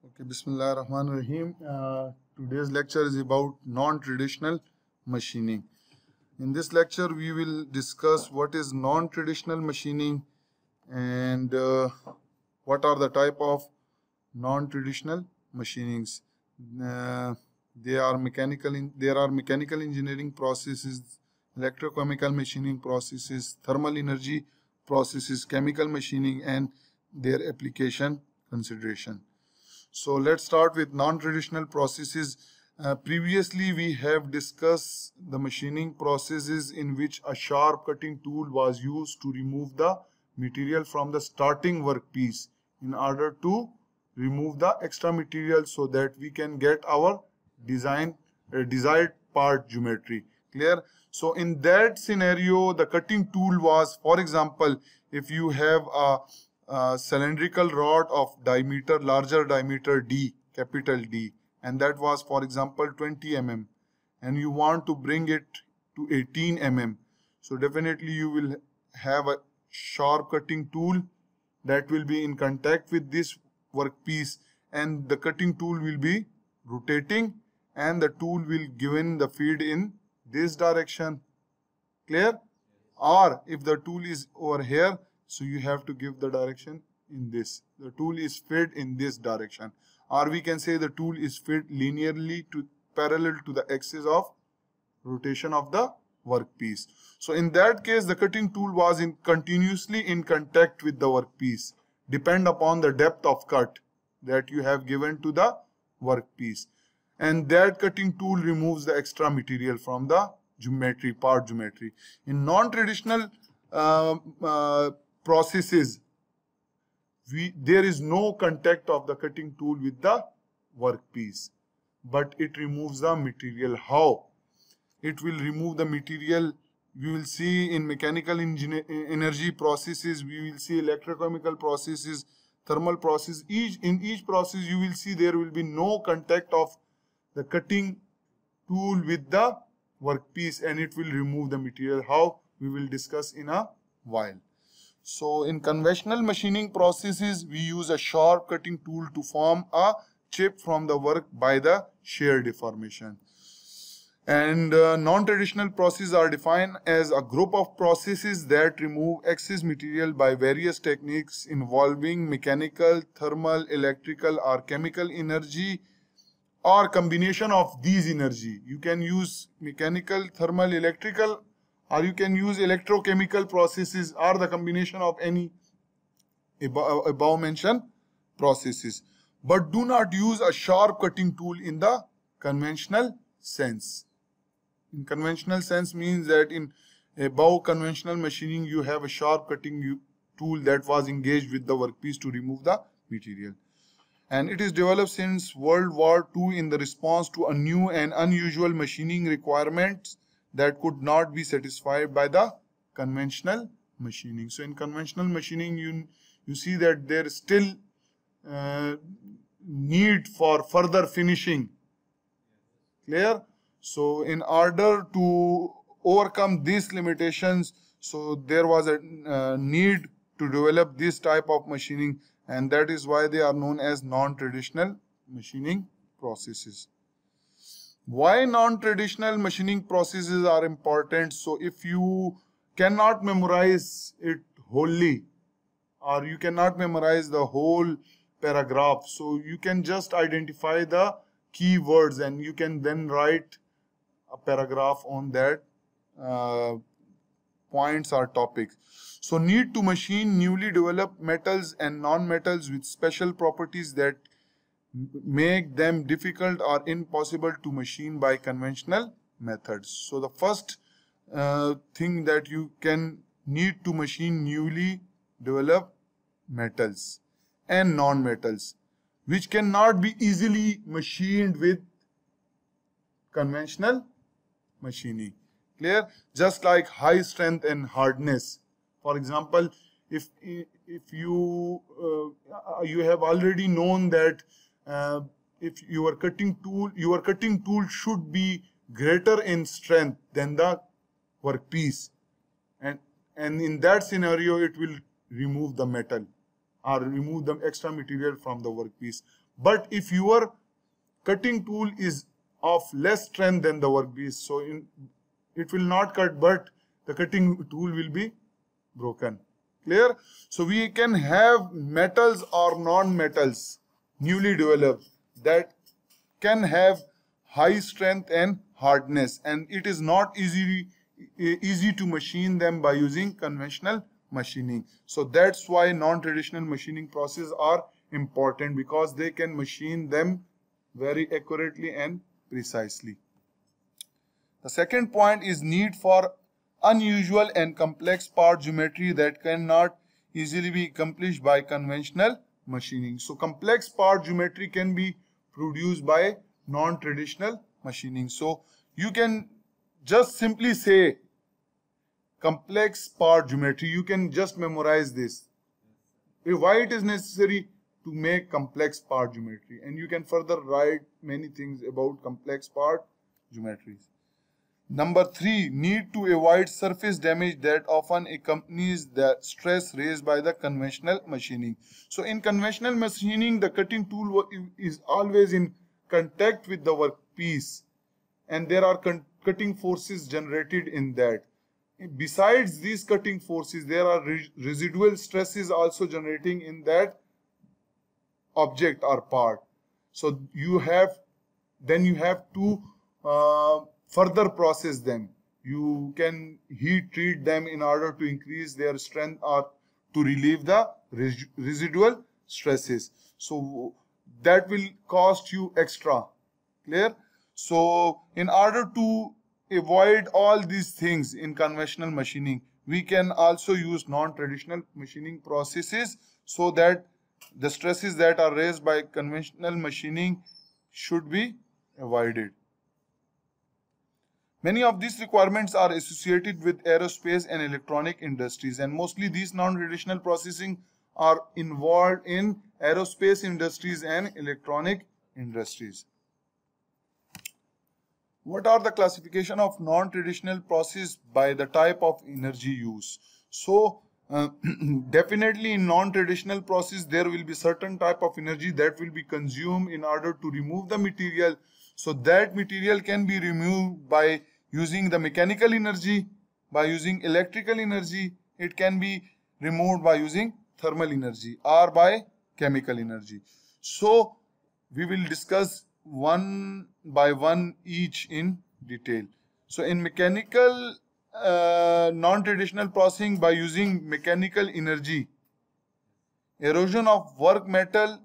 Okay, Bismillah Rahman Rahim. Today's lecture is about non-traditional machining. In this lecture, we will discuss what is non-traditional machining and what are the type of non-traditional machinings. Uh, there are mechanical engineering processes, electrochemical machining processes, thermal energy processes, chemical machining, and their application consideration. So let's start with non-traditional processes. Previously, we have discussed the machining processes in which a sharp cutting tool was used to remove the material from the starting workpiece in order to remove the extra material so that we can get our desired part geometry. Clear? So in that scenario, the cutting tool was, for example, if you have a cylindrical rod of larger diameter D, capital D, and that was, for example, 20 mm, and you want to bring it to 18 mm. So definitely you will have a sharp cutting tool that will be in contact with this workpiece, and the cutting tool will be rotating and the tool will given the feed in this direction. Clear? Or if the tool is over here, so you have to give the direction in this. The tool is fed in this direction. Or we can say the tool is fed linearly to parallel to the axis of rotation of the workpiece. So in that case, the cutting tool was continuously in contact with the workpiece. Depend upon the depth of cut that you have given to the workpiece. And that cutting tool removes the extra material from the part geometry. In non-traditional processes, there is no contact of the cutting tool with the workpiece, but it removes the material. How? It will remove the material. We will see in mechanical energy processes, we will see electrochemical processes, thermal process. In each process, you will see there will be no contact of the cutting tool with the workpiece, and it will remove the material. How? We will discuss in a while. So in conventional machining processes, we use a sharp cutting tool to form a chip from the work by the shear deformation. And non-traditional processes are defined as a group of processes that remove excess material by various techniques involving mechanical, thermal, electrical, or chemical energy, or combination of these energy. You can use mechanical, thermal, electrical, or you can use electrochemical processes, or the combination of any above mentioned processes. But do not use a sharp cutting tool in the conventional sense. In conventional sense means that in above conventional machining, you have a sharp cutting tool that was engaged with the workpiece to remove the material. And it is developed since World War II in the response to a new and unusual machining requirements that could not be satisfied by the conventional machining. So in conventional machining, you see that there is still need for further finishing. Clear? So in order to overcome these limitations, so there was a need to develop this type of machining, and that is why they are known as non-traditional machining processes. Why non-traditional machining processes are important? So if you cannot memorize it wholly, or you cannot memorize the whole paragraph, so you can just identify the key words and you can then write a paragraph on that points or topics. So need to machine newly developed metals and non-metals with special properties that make them difficult or impossible to machine by conventional methods. So the first thing that you can need to machine newly developed metals and non-metals, which cannot be easily machined with conventional machining. Clear? Just like high strength and hardness. For example, if you have already known that if your cutting tool should be greater in strength than the workpiece, and in that scenario it will remove the metal. or remove the extra material from the workpiece. But if your cutting tool is of less strength than the workpiece, so it will not cut, but the cutting tool will be broken. Clear? So we can have metals or non-metals newly developed that can have high strength and hardness, and it is not easy to machine them by using conventional machining. So that's why non-traditional machining processes are important, because they can machine them very accurately and precisely. The second point is need for unusual and complex part geometry that cannot easily be accomplished by conventional machining. So complex part geometry can be produced by non-traditional machining. So you can just simply say complex part geometry. You can just memorize this. Why it is necessary to make complex part geometry, and you can further write many things about complex part geometries. Number 3, need to avoid surface damage that often accompanies the stress raised by the conventional machining. So in conventional machining, the cutting tool is always in contact with the workpiece, and there are cutting forces generated in that. Besides these cutting forces, there are residual stresses also generating in that object or part. So you have to further process them. You can heat treat them in order to increase their strength or to relieve the residual stresses. So that will cost you extra. Clear? So in order to avoid all these things in conventional machining, we can also use non-traditional machining processes, so that the stresses that are raised by conventional machining should be avoided. Many of these requirements are associated with aerospace and electronic industries, and mostly these non-traditional processing are involved in aerospace industries and electronic industries. What are the classification of non-traditional process by the type of energy use? So definitely in non-traditional process there will be certain type of energy that will be consumed in order to remove the material. So that material can be removed by using the mechanical energy, by using electrical energy. It can be removed by using thermal energy or by chemical energy. So we will discuss one by one each in detail. So in mechanical non-traditional processing, by using mechanical energy, erosion of work metal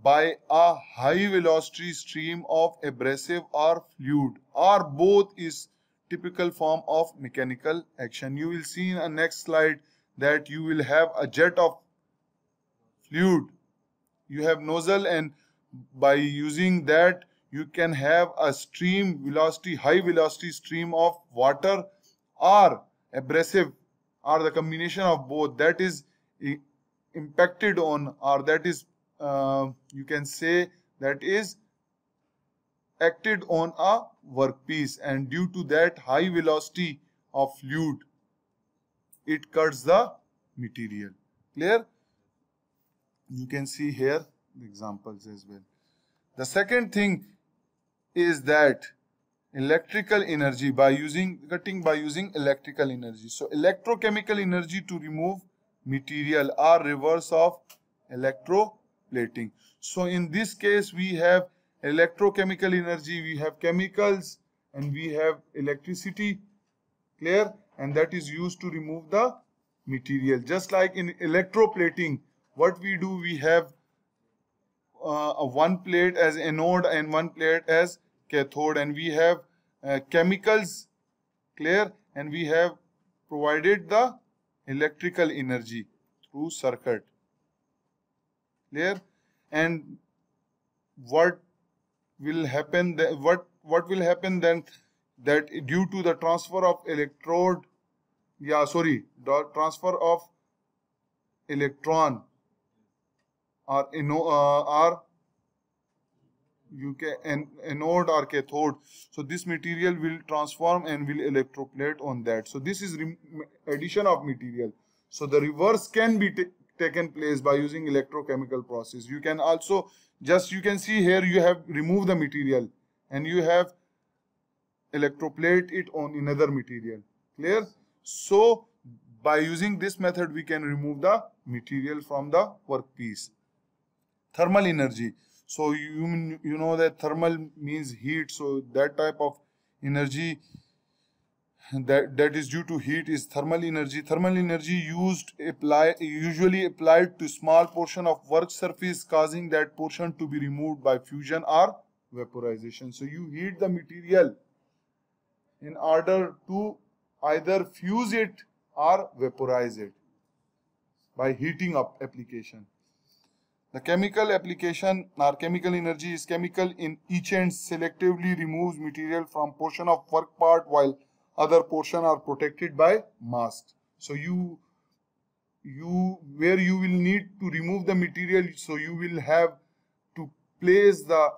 by a high velocity stream of abrasive or fluid, or both, is typical form of mechanical action. You will see in the next slide that you will have a jet of fluid. You have nozzle, and by using that you can have a stream velocity, high velocity stream of water or abrasive, or the combination of both, that is impacted on, or that is you can say that is acted on a workpiece, and due to that high velocity of fluid it cuts the material. Clear? You can see here the examples as well. The second thing is that electrical energy, by using electrical energy. So electrochemical energy to remove material, or reverse of electroplating. So in this case we have electrochemical energy, we have chemicals, and we have electricity. Clear? And that is used to remove the material. Just like in electroplating, what we do, we have one plate as anode and one plate as cathode, and we have chemicals. Clear? And we have provided the electrical energy through circuit. Clear? And what will happen then, what will happen then, that due to the transfer of transfer of electron or anode or cathode, so this material will transform and will electroplate on that. So this is addition of material. So the reverse can be taken place by using electrochemical process. You can also you can see here you have removed the material and you have electroplate it on another material. Clear? So by using this method we can remove the material from the workpiece. Thermal energy. So you know that thermal means heat. So that type of energy that is due to heat is thermal energy. Thermal energy usually applied to small portion of work surface, causing that portion to be removed by fusion or vaporization. So you heat the material in order to either fuse it or vaporize it by heating up application. The chemical application or chemical energy is chemical in each end selectively removes material from portion of work part while other portion are protected by mask. So where you will need to remove the material, so you will have to place the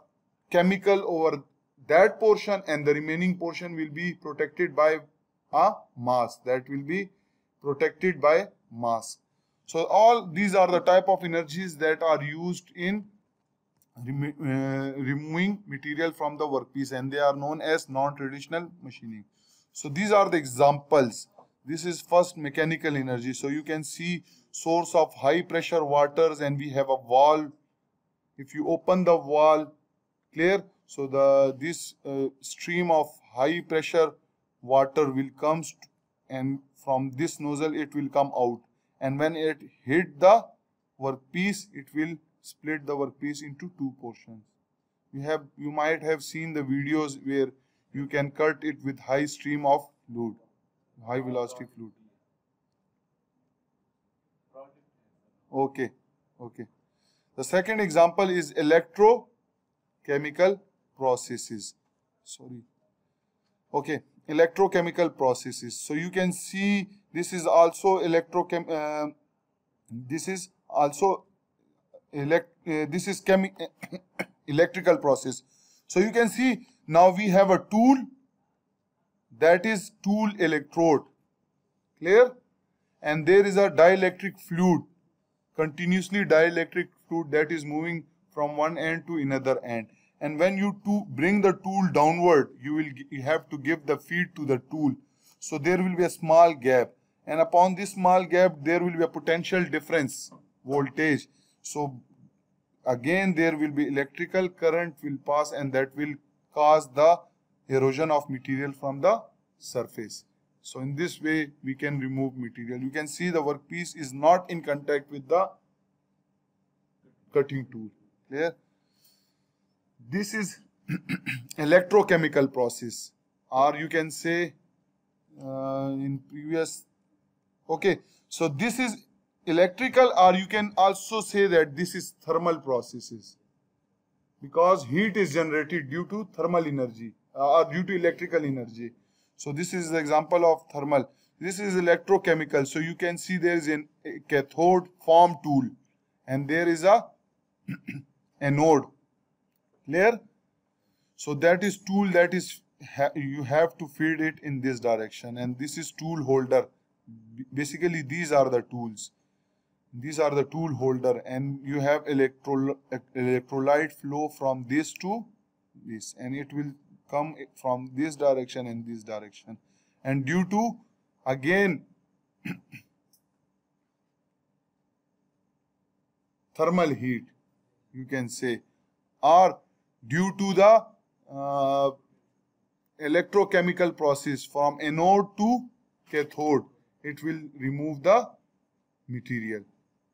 chemical over that portion and the remaining portion will be protected by a mask. That will be protected by mask. So all these are the type of energies that are used in removing material from the workpiece, and they are known as non-traditional machining. So these are the examples. This is first mechanical energy. So you can see source of high pressure waters and we have a valve. If you open the valve, clear? So this stream of high pressure water will come and from this nozzle it will come out. And when it hit the workpiece, it will split the workpiece into two portions. You might have seen the videos where you can cut it with high stream of fluid, high velocity fluid. Okay. The second example is electrochemical processes. Electrochemical processes. So you can see this is also electrical process. So you can see now we have a tool, that is tool electrode. Clear? And there is a dielectric fluid, continuously dielectric fluid that is moving from one end to another end. And when you bring the tool downward, you have to give the feed to the tool. So there will be a small gap, and upon this small gap there will be a potential difference, voltage. So again there will be electrical current will pass and that will cause the erosion of material from the surface. So in this way we can remove material. You can see the workpiece is not in contact with the cutting tool. Clear? This is electrochemical process, or you can say in previous. Okay, so this is electrical, or you can also say that this is thermal processes, because heat is generated due to thermal energy or due to electrical energy. So this is the example of thermal. This is electrochemical. So you can see there is a cathode form tool and there is a anode. Clear? So that is tool that is you have to feed it in this direction, and this is tool holder. Basically these are the tools. These are the tool holder, and you have electrolyte flow from this to this, and it will come from this direction and this direction. And due to again thermal heat, you can say, or due to the electrochemical process from anode to cathode, it will remove the material.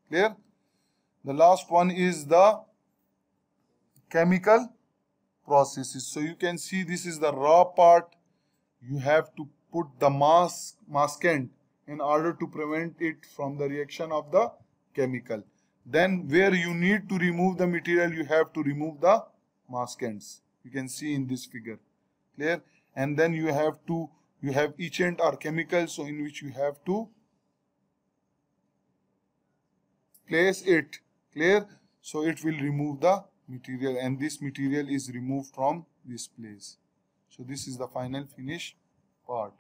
Clear? The last one is the chemical processes. So you can see this is the raw part. You have to put the maskant in order to prevent it from the reaction of the chemical. Then where you need to remove the material, you have to remove the maskants. You can see in this figure. Clear? And then you have etchant or chemical, so in which you have to place it. Clear? So it will remove the material, and this material is removed from this place. So this is the final finish part.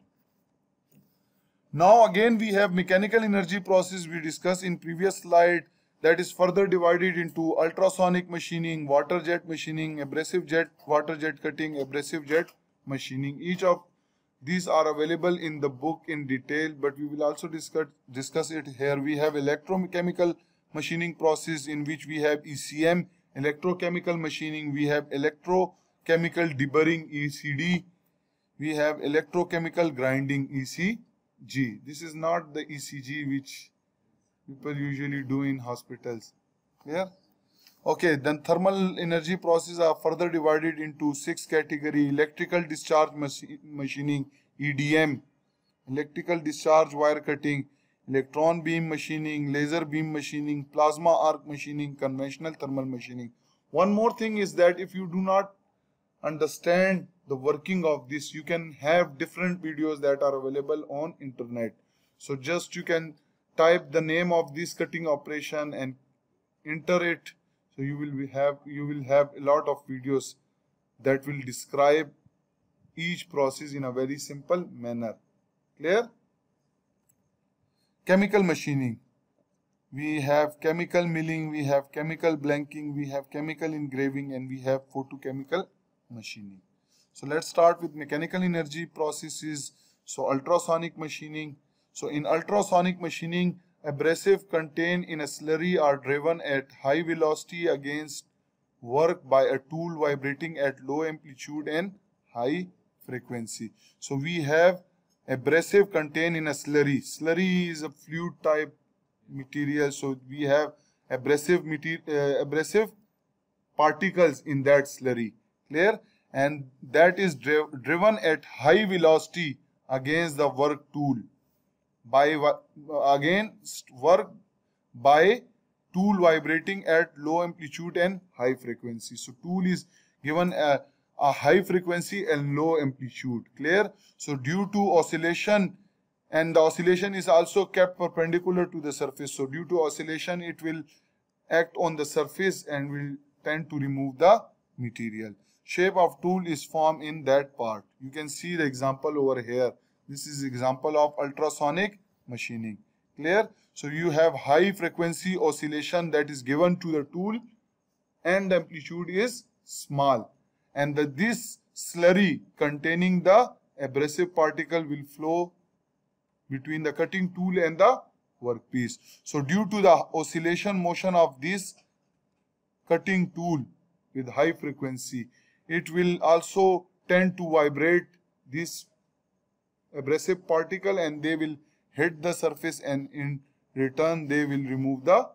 Now again we have mechanical energy process we discussed in previous slide, that is further divided into ultrasonic machining, water jet machining, abrasive jet, water jet cutting, abrasive jet machining. Each of these are available in the book in detail, but we will also discuss it here. We have electrochemical machining process in which we have ECM, electrochemical machining, we have electrochemical deburring ECD, we have electrochemical grinding ECG. This is not the ECG which people usually do in hospitals. Clear? Okay, then thermal energy processes are further divided into 6 categories: electrical discharge machining, EDM, electrical discharge wire cutting, electron beam machining, laser beam machining, plasma arc machining, conventional thermal machining. One more thing is that if you do not understand the working of this, you can have different videos that are available on internet. So just you can type the name of this cutting operation and enter it. So you will have a lot of videos that will describe each process in a very simple manner. Clear? Chemical machining. We have chemical milling, we have chemical blanking, we have chemical engraving, and we have photochemical machining. So let's start with mechanical energy processes. So ultrasonic machining. So in ultrasonic machining, abrasive contained in a slurry are driven at high velocity against work by a tool vibrating at low amplitude and high frequency. So we have abrasive contained in a slurry. Slurry is a fluid type material. So we have abrasive particles in that slurry. Clear? And that is driven at high velocity against the work tool by tool vibrating at low amplitude and high frequency. So tool is given a high frequency and low amplitude. Clear? So due to oscillation, and the oscillation is also kept perpendicular to the surface. So due to oscillation, it will act on the surface and will tend to remove the material. Shape of tool is formed in that part. You can see the example over here. This is example of ultrasonic machining. Clear? So you have high frequency oscillation that is given to the tool and the amplitude is small. And this slurry containing the abrasive particle will flow between the cutting tool and the workpiece. So due to the oscillation motion of this cutting tool with high frequency, it will also tend to vibrate this abrasive particle and they will hit the surface, and in return they will remove the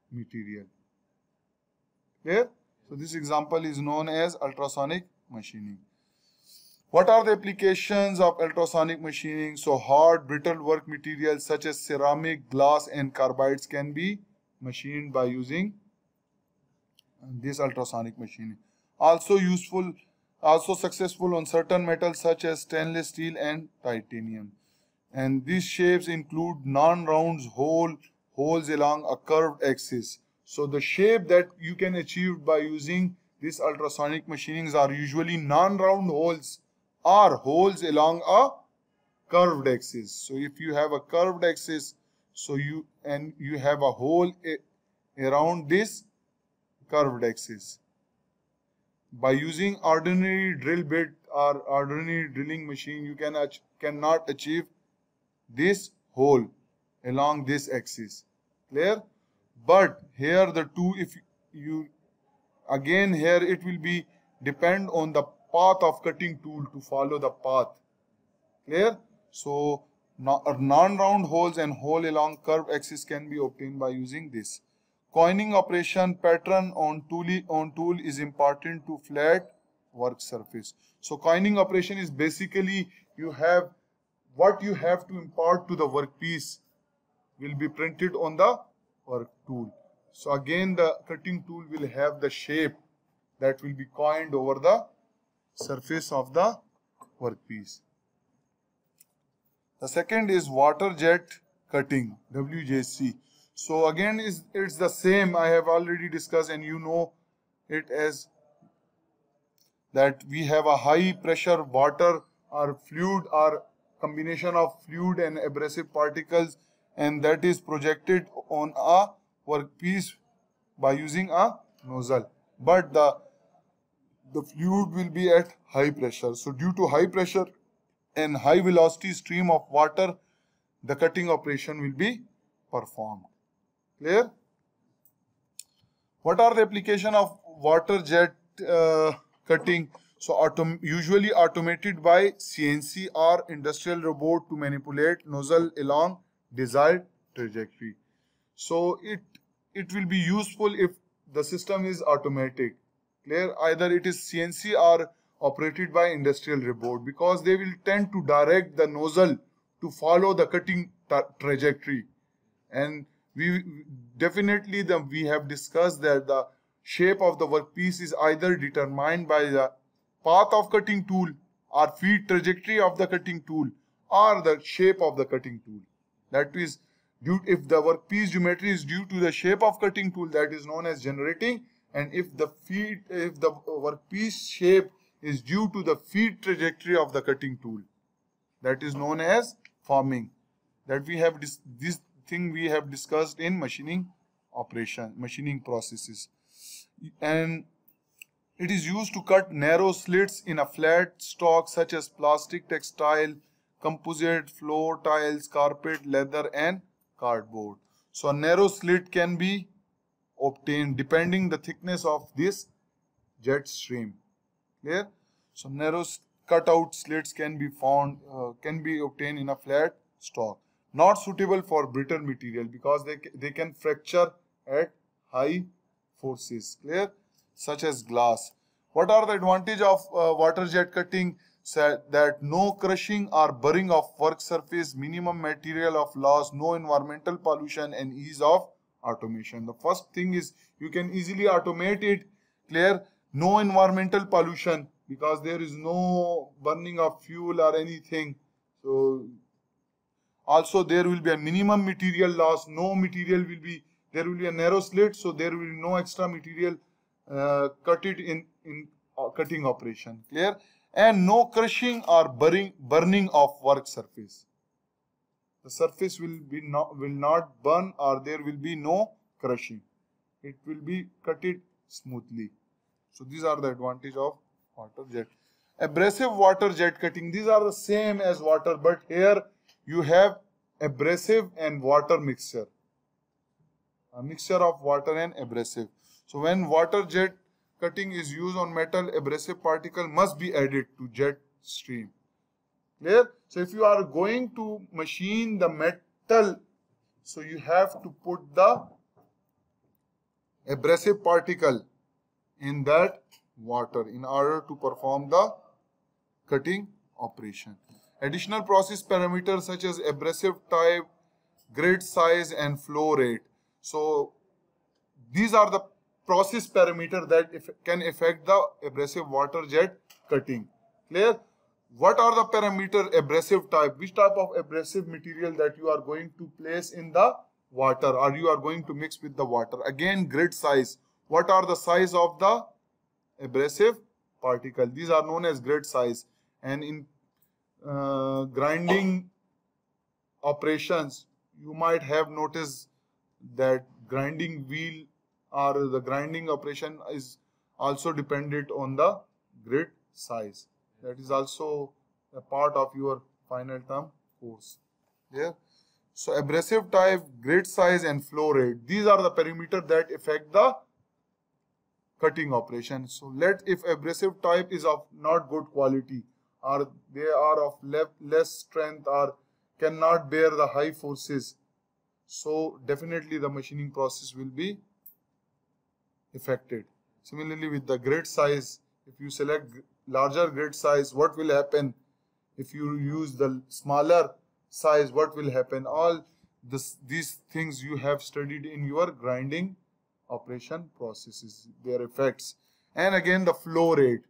material. Clear? So this example is known as ultrasonic machining. What are the applications of ultrasonic machining? So hard, brittle work materials such as ceramic, glass and carbides can be machined by using this ultrasonic machining. Also successful on certain metals such as stainless steel and titanium. And these shapes include non-round holes along a curved axis. So the shape that you can achieve by using this ultrasonic machinings are usually non-round holes or holes along a curved axis. So if you have a curved axis, so you have a hole around this curved axis. By using ordinary drill bit or ordinary drilling machine, you cannot achieve this hole along this axis. Clear? But here the two, if you again here it will be depend on the path of cutting tool to follow the path. Clear? So non-round holes and hole along curved axis can be obtained by using this. Coining operation pattern on tool is important to flat work surface. So coining operation is basically what you have to impart to the workpiece will be printed on the work tool. So again the cutting tool will have the shape that will be coined over the surface of the workpiece. The second is water jet cutting, WJC. So again it's the same. I have already discussed and you know it as that we have a high pressure water or fluid or combination of fluid and abrasive particles, and that is projected on a workpiece by using a nozzle. But the fluid will be at high pressure. So due to high pressure and high velocity stream of water, the cutting operation will be performed. Clear? What are the application of water jet cutting? So usually automated by CNC or industrial robot to manipulate nozzle along desired trajectory. So it will be useful if the system is automatic. Clear? Either it is CNC or operated by industrial robot, because they will tend to direct the nozzle to follow the cutting trajectory. And we have discussed that the shape of the workpiece is either determined by the path of cutting tool or feed trajectory of the cutting tool or the shape of the cutting tool. That is, if the workpiece geometry is due to the shape of cutting tool, that is known as generating, and if the workpiece shape is due to the feed trajectory of the cutting tool, that is known as forming. That we have this thing we have discussed in machining processes. And it is used to cut narrow slits in a flat stock such as plastic, textile, composite, floor tiles, carpet, leather and cardboard. So a narrow slit can be obtained depending the thickness of this jet stream. Clear? So narrow cutout slits can be obtained in a flat stock. Not suitable for brittle material because they can fracture at high forces. Clear? Such as glass. What are the advantage of water jet cutting? That no crushing or burring of work surface, minimum material of loss, no environmental pollution and ease of automation. The first thing is you can easily automate it. Clear? No environmental pollution because there is no burning of fuel or anything. So also there will be a minimum material loss. No material will be, there will be a narrow slit, so there will be no extra material cut it in cutting operation. Clear? And no crushing or burning of work surface. The surface will not burn, or there will be no crushing. It will be cutted smoothly. So these are the advantage of water jet. Abrasive water jet cutting. These are the same as water, but here you have abrasive and water mixture. A mixture of water and abrasive. So when water jet cutting is used on metal, abrasive particle must be added to jet stream. Clear? So if you are going to machine the metal, so you have to put the abrasive particle in that water in order to perform the cutting operation. Additional process parameters such as abrasive type, grit size and flow rate. So these are the process parameter that can affect the abrasive water jet cutting. Clear? What are the parameter? Abrasive type. Which type of abrasive material that you are going to place in the water or you are going to mix with the water. Again, grit size. What are the size of the abrasive particle? These are known as grit size. And in grinding operations, you might have noticed that grinding wheel or the grinding operation is also dependent on the grit size. That is also a part of your final term course. Yeah. So abrasive type, grit size and flow rate. These are the parameters that affect the cutting operation. So if abrasive type is of not good quality or they are of less strength or cannot bear the high forces, so definitely the machining process will be affected. Similarly with the grit size, if you select larger grit size, what will happen? If you use the smaller size, what will happen? All these things you have studied in your grinding operation processes, their effects. And again the flow rate.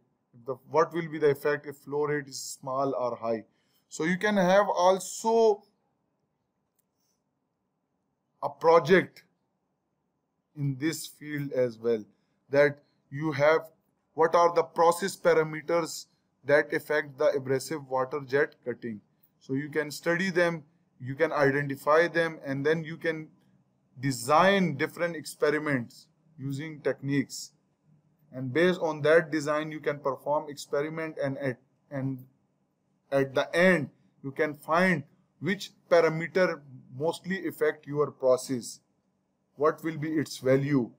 What will be the effect if flow rate is small or high? So you can have also a project in this field as well, that you have what are the process parameters that affect the abrasive water jet cutting. So you can study them, you can identify them, and then you can design different experiments using techniques. And based on that design, you can perform experiment, and at the end, you can find which parameter mostly affect your process. What will be its value?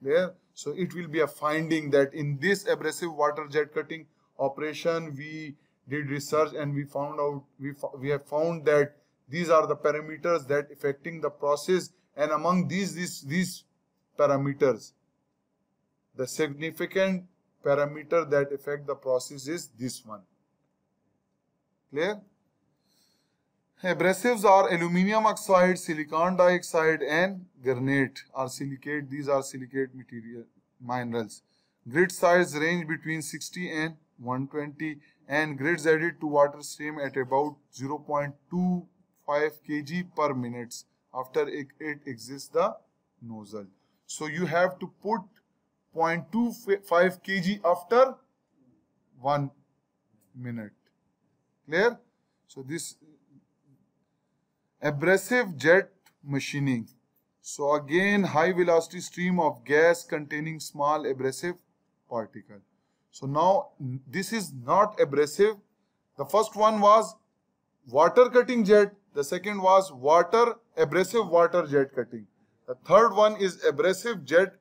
Clear? So it will be a finding that in this abrasive water jet cutting operation, we did research and we found out, we have found that these are the parameters that affecting the process, and among these parameters, the significant parameter that affect the process is this one. Clear? Abrasives are aluminum oxide, silicon dioxide, and granite or silicate. These are silicate material minerals. Grit size range between 60 and 120, and grits added to water stream at about 0.25 kg per minute after it exits the nozzle. So you have to put 0.25 kg after 1 minute. Clear? So this abrasive jet machining. So again, high velocity stream of gas containing small abrasive particle. So now this is not abrasive. The first one was water cutting jet. The second was abrasive water jet cutting. The third one is abrasive jet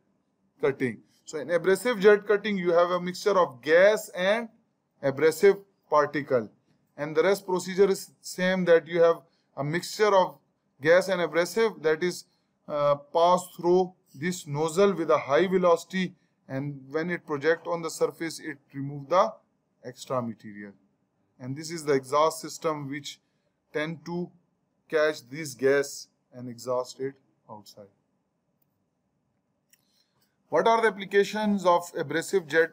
cutting. So in abrasive jet cutting, you have a mixture of gas and abrasive particle. And the rest procedure is same, that you have a mixture of gas and abrasive that is passed through this nozzle with a high velocity, and when it project on the surface, it remove the extra material. And this is the exhaust system which tend to catch this gas and exhaust it outside. What are the applications of abrasive jet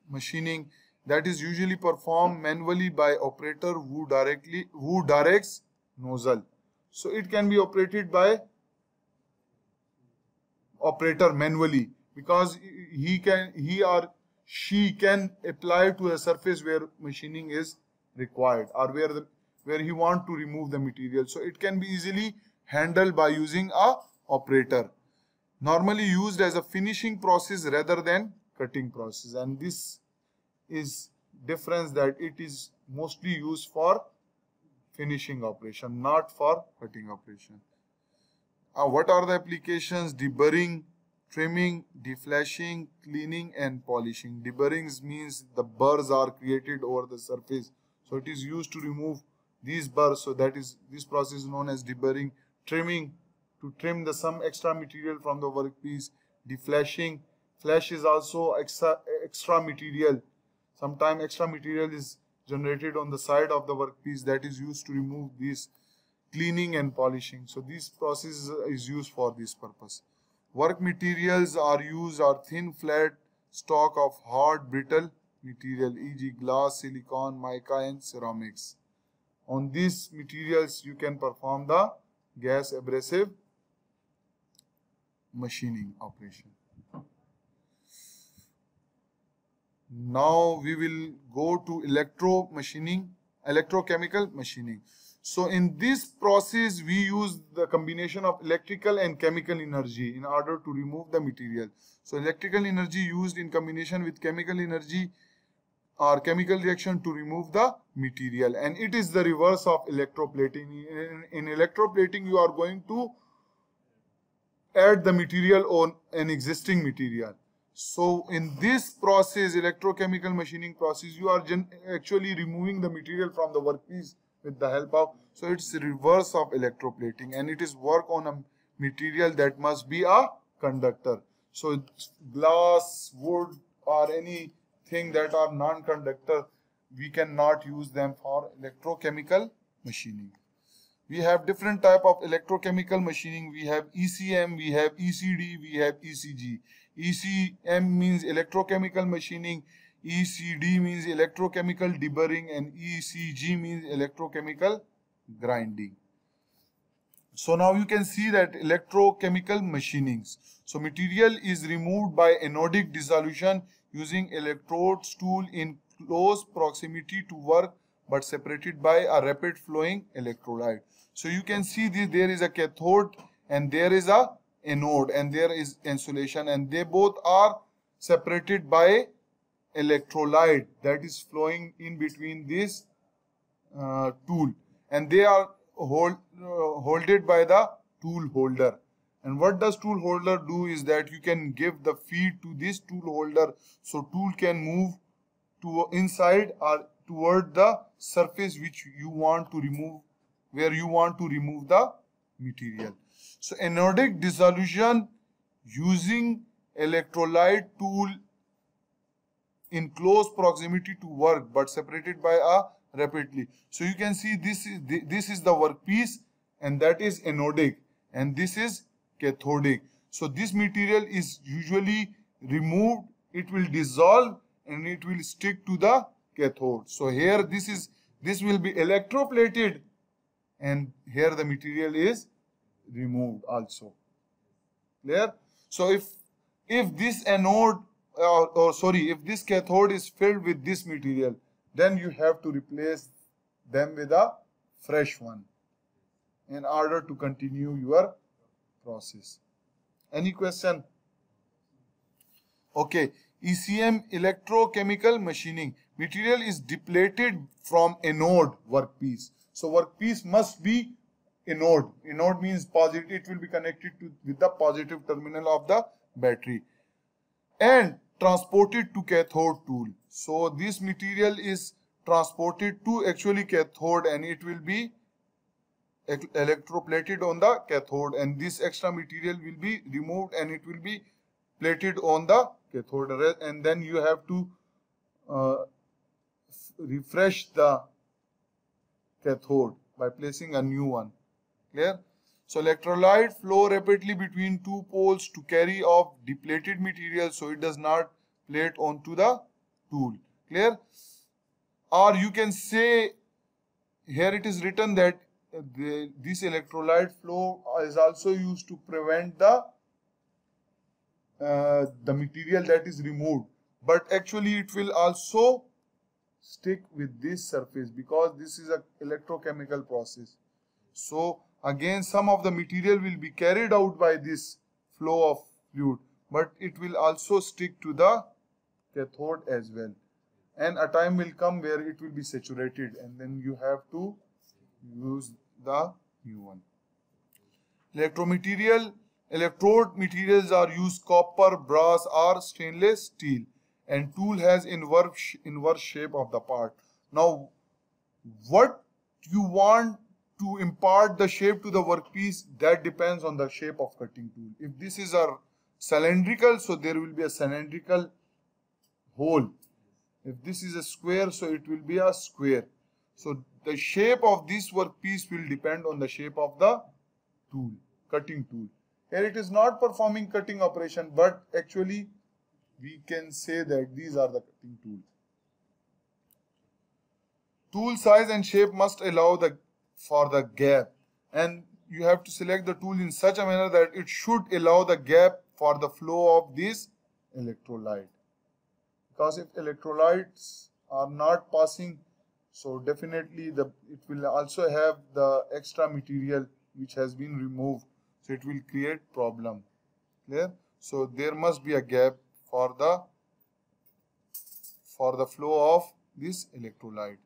machining? That is usually performed manually by operator who directs nozzle. So it can be operated by operator manually, because he or she can apply to a surface where machining is required, or where he want to remove the material. So it can be easily handled by using a operator. Normally used as a finishing process rather than cutting process, and this is difference, that it is mostly used for finishing operation, not for cutting operation. What are the applications? Deburring, trimming, deflashing, cleaning, and polishing. Deburring means the burrs are created over the surface, so it is used to remove these burrs. So that is, this process is known as deburring. Trimming, to trim some extra material from the workpiece. Deflashing, flash is also extra material. Sometimes extra material is generated on the side of the workpiece, that is used to remove this. Cleaning and polishing. So this process is used for this purpose. Work materials are used are thin flat stock of hard brittle material, e.g. glass, silicon, mica, and ceramics. On these materials you can perform the gas abrasive machining operation. Now we will go to electrochemical machining. So in this process, we use the combination of electrical and chemical energy in order to remove the material. So electrical energy used in combination with chemical energy or chemical reaction to remove the material, and it is the reverse of electroplating. In electroplating, you are going to add the material on an existing material. So in this process, electrochemical machining process, you are actually removing the material from the workpiece with the help of, so it's the reverse of electroplating, and it is work on a material that must be a conductor. So glass, wood, or anything that are non-conductor, we cannot use them for electrochemical machining. We have different type of electrochemical machining. We have ECM, we have ECD, we have ECG. ECM means electrochemical machining, ECD means electrochemical deburring, and ECG means electrochemical grinding. So now you can see that electrochemical machinings. So material is removed by anodic dissolution using electrode tool in close proximity to work but separated by a rapid flowing electrolyte. So you can see this, there is a cathode and there is a anode and there is insulation, and they both are separated by electrolyte that is flowing in between this tool, and they are holded by the tool holder. And what does tool holder do is that you can give the feed to this tool holder, so tool can move to inside or toward the surface which you want to remove, where you want to remove the material. So anodic dissolution using electrolyte tool in close proximity to work but separated by a rapidly. So you can see this is the workpiece, and that is anodic, and this is cathodic. So this material is usually removed, it will dissolve and it will stick to the cathode. So here this will be electroplated, and here the material is removed also. Clear? So if this anode if this cathode is filled with this material, then you have to replace them with a fresh one in order to continue your process. Any question? Okay, ECM, electrochemical machining. Material is depleted from anode workpiece. So workpiece must be anode. Anode means positive, it will be connected with the positive terminal of the battery, and transported to cathode tool. So this material is transported to actually cathode, and it will be electroplated on the cathode, and this extra material will be removed and it will be plated on the cathode, and then you have to refresh the cathode by placing a new one. Clear? So electrolyte flow rapidly between two poles to carry off depleted material so it does not plate onto the tool. Clear? Or you can say, here it is written that this electrolyte flow is also used to prevent the material that is removed, but actually it will also stick with this surface because this is a electrochemical process. So again, some of the material will be carried out by this flow of fluid, but it will also stick to the cathode as well, and a time will come where it will be saturated, and then you have to use the new one. Electrode materials are used copper, brass or stainless steel, and tool has inverse shape of the part. Now what you want to impart the shape to the workpiece, that depends on the shape of cutting tool. If this is a cylindrical, so there will be a cylindrical hole. If this is a square, so it will be a square. So the shape of this workpiece will depend on the shape of the tool, cutting tool. Here it is not performing cutting operation, but actually we can say that these are the cutting tools. Tool size and shape must allow for the gap, and you have to select the tool in such a manner that it should allow the gap for the flow of this electrolyte. Because if electrolytes are not passing, so definitely it will also have the extra material which has been removed, so it will create problem. Clear? So there must be a gap for the flow of this electrolyte.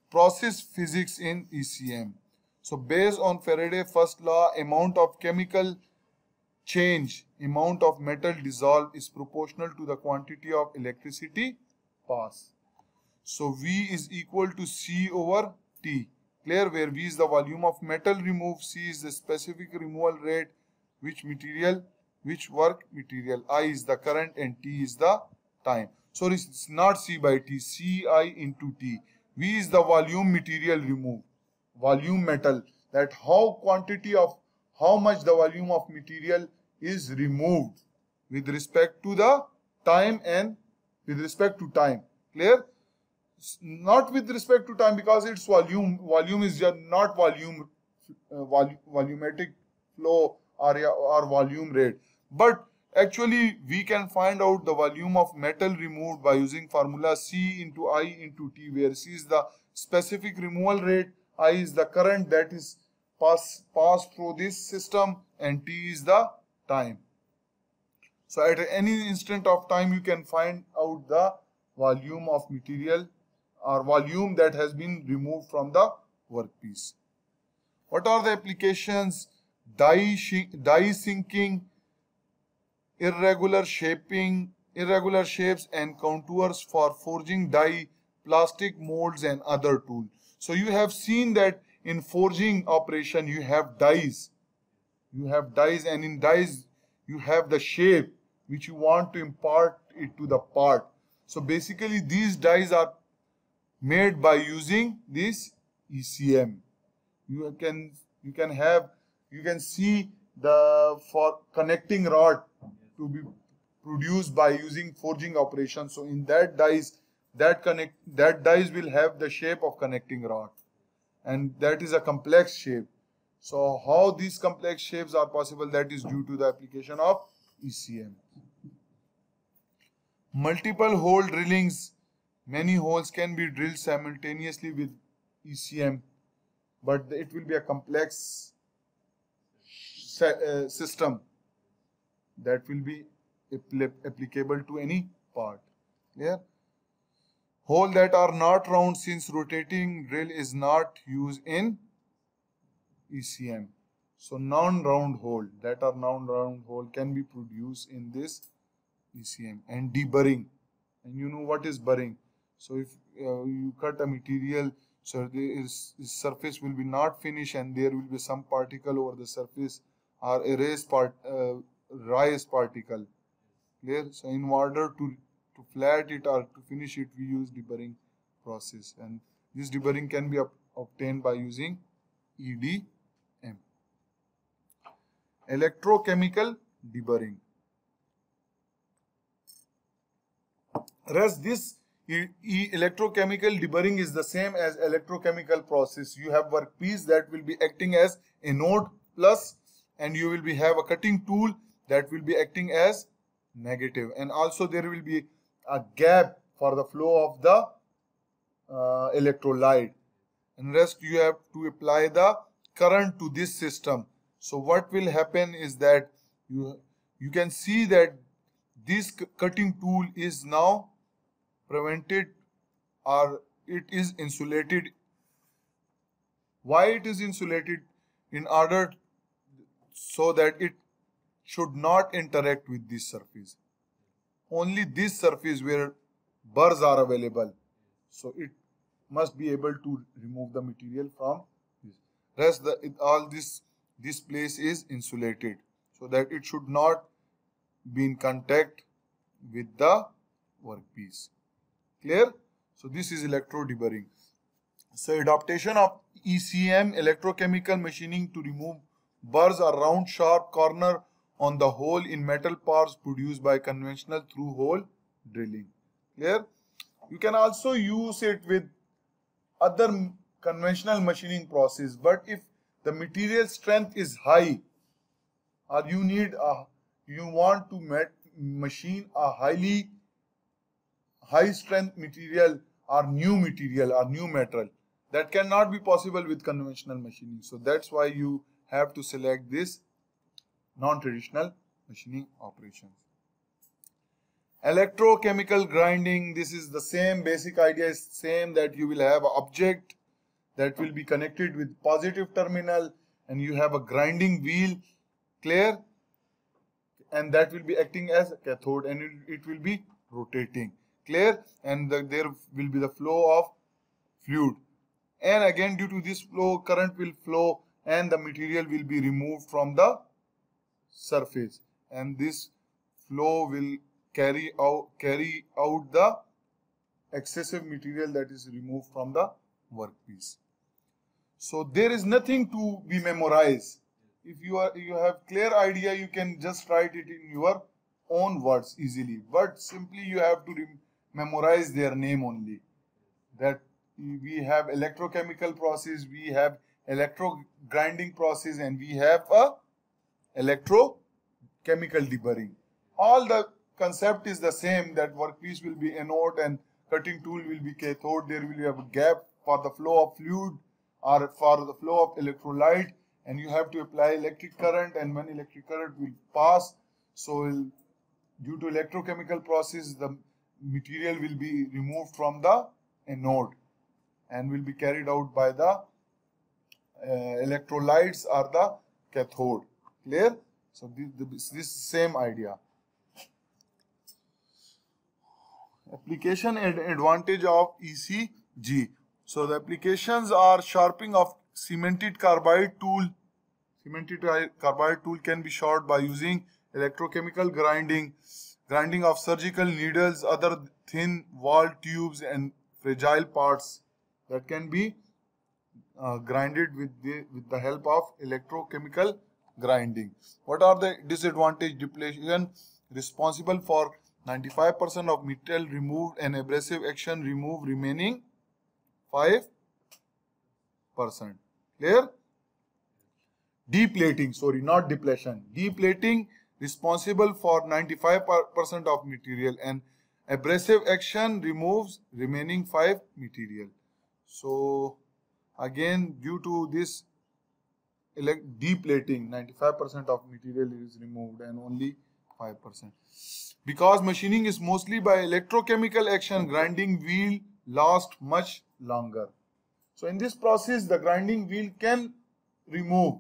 Process physics in ECM. So based on Faraday's first law, amount of chemical change, amount of metal dissolved is proportional to the quantity of electricity passed. So V is equal to C over T. Clear? Where V is the volume of metal removed, C is the specific removal rate, which work material, I is the current, and T is the time. So it's not C by T, Ci into T. V is the volume material removed, volume metal, that how much the volume of material is removed with respect to the time and with respect to time. Clear? Not with respect to time, because its volume is just not volumetric flow or volume rate, but Actually, we can find out the volume of metal removed by using formula C into I into T, where C is the specific removal rate, I is the current that is passed through this system, and T is the time. So at any instant of time, you can find out the volume of material or volume that has been removed from the workpiece. What are the applications? Die sinking, irregular shapes and contours for forging die, plastic molds and other tools. So you have seen that in forging operation you have dies. And in dies you have the shape which you want to impart it to the part. So basically these dies are made by using this ECM. You can see the for connecting rod to be produced by using forging operation. So in that dies will have the shape of connecting rod, and that is a complex shape. So how these complex shapes are possible, that is due to the application of ECM. Multiple hole drillings. Many holes can be drilled simultaneously with ECM, but it will be a complex system that will be applicable to any part. Clear? Hole that are not round, since rotating drill is not used in ECM. So non-round hole can be produced in this ECM. And deburring, and you know what is burring. So if you cut a material, so the surface will be not finished and there will be some particle over the surface or rise particle. Clear? So in order to flat it or to finish it, we use deburring process, and this deburring can be obtained by using EDM. Electrochemical deburring. Rest this electrochemical deburring is the same as electrochemical process. You have workpiece that will be acting as anode plus, and you will have a cutting tool that will be acting as negative, and also there will be a gap for the flow of the electrolyte, and rest you have to apply the current to this system. So what will happen is that you can see that this cutting tool is now prevented, or it is insulated. Why it is insulated? In order so that it should not interact with this surface. Only this surface where burrs are available. So it must be able to remove the material from this. Rest this place is insulated so that it should not be in contact with the workpiece. Clear? So this is electrodeburring. So adaptation of ECM, electrochemical machining, to remove burrs or round sharp corner on the hole in metal parts produced by conventional through hole drilling. Clear? You can also use it with other conventional machining process, but if the material strength is high, or you want to machine a high strength material or new metal, that cannot be possible with conventional machining. So that's why you have to select this non-traditional machining operations. Electrochemical grinding, this is the same basic idea, is same, that you will have an object that will be connected with positive terminal, and you have a grinding wheel. Clear? And that will be acting as a cathode, and it will be rotating. Clear? And there will be the flow of fluid, and again due to this flow, current will flow and the material will be removed from the surface, and this flow will carry out the excessive material that is removed from the workpiece. So there is nothing to be memorized. If you have clear idea, you can just write it in your own words easily, but simply you have to memorize their name only. That we have electrochemical process, we have electro grinding process, and we have a electrochemical deburring. all the concept is the same, that workpiece will be anode and cutting tool will be cathode. There will be a gap for the flow of fluid or for the flow of electrolyte, and you have to apply electric current, and when electric current will pass, so due to electrochemical process the material will be removed from the anode and will be carried out by the electrolytes or the cathode. Clear? So this same idea. Application and advantage of ECG. So the applications are sharpening of cemented carbide tool. Cemented carbide tool can be sharpened by using electrochemical grinding, grinding of surgical needles, other thin wall tubes and fragile parts that can be grinded with the help of electrochemical grinding. What are the disadvantage? Depletion responsible for 95% of metal removed, and abrasive action remove remaining 5%. Clear? Deplating, sorry, not depletion. Deplating responsible for 95% of material, and abrasive action removes remaining 5 material. So again, due to this deplating, 95% of material is removed and only 5%. Because machining is mostly by electrochemical action, grinding wheel lasts much longer. So in this process, the grinding wheel can remove,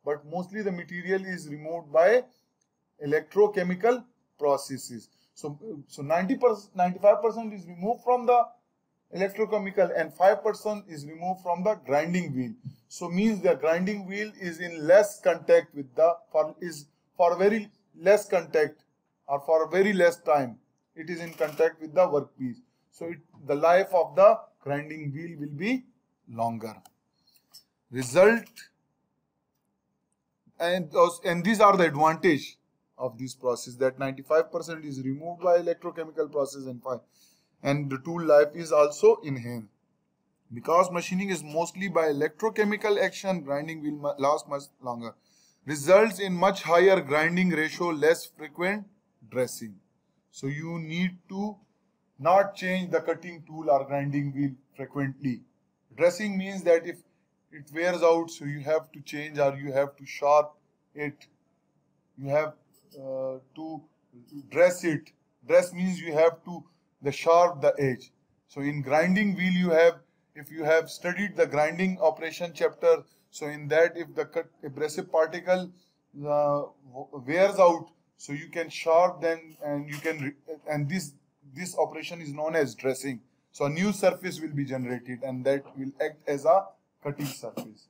but mostly the material is removed by electrochemical processes. So 95% is removed from the electrochemical and 5% is removed from the grinding wheel. So means the grinding wheel is in less contact with the, for very less contact, or for a very less time it is in contact with the workpiece. So the life of the grinding wheel will be longer. Result, and these are the advantage of this process, that 95% is removed by electrochemical process and the tool life is also enhanced. Because machining is mostly by electrochemical action, grinding will last much longer. Results in much higher grinding ratio, less frequent dressing. So you need to not change the cutting tool or grinding wheel frequently. Dressing means that if it wears out, so you have to change or you have to sharp it. You have to dress it. Dress means you have to sharp the edge. So in grinding wheel you have, if you have studied the grinding operation chapter, so in that if the abrasive particle wears out, so you can sharp them and you can, and this operation is known as dressing. So a new surface will be generated and that will act as a cutting surface.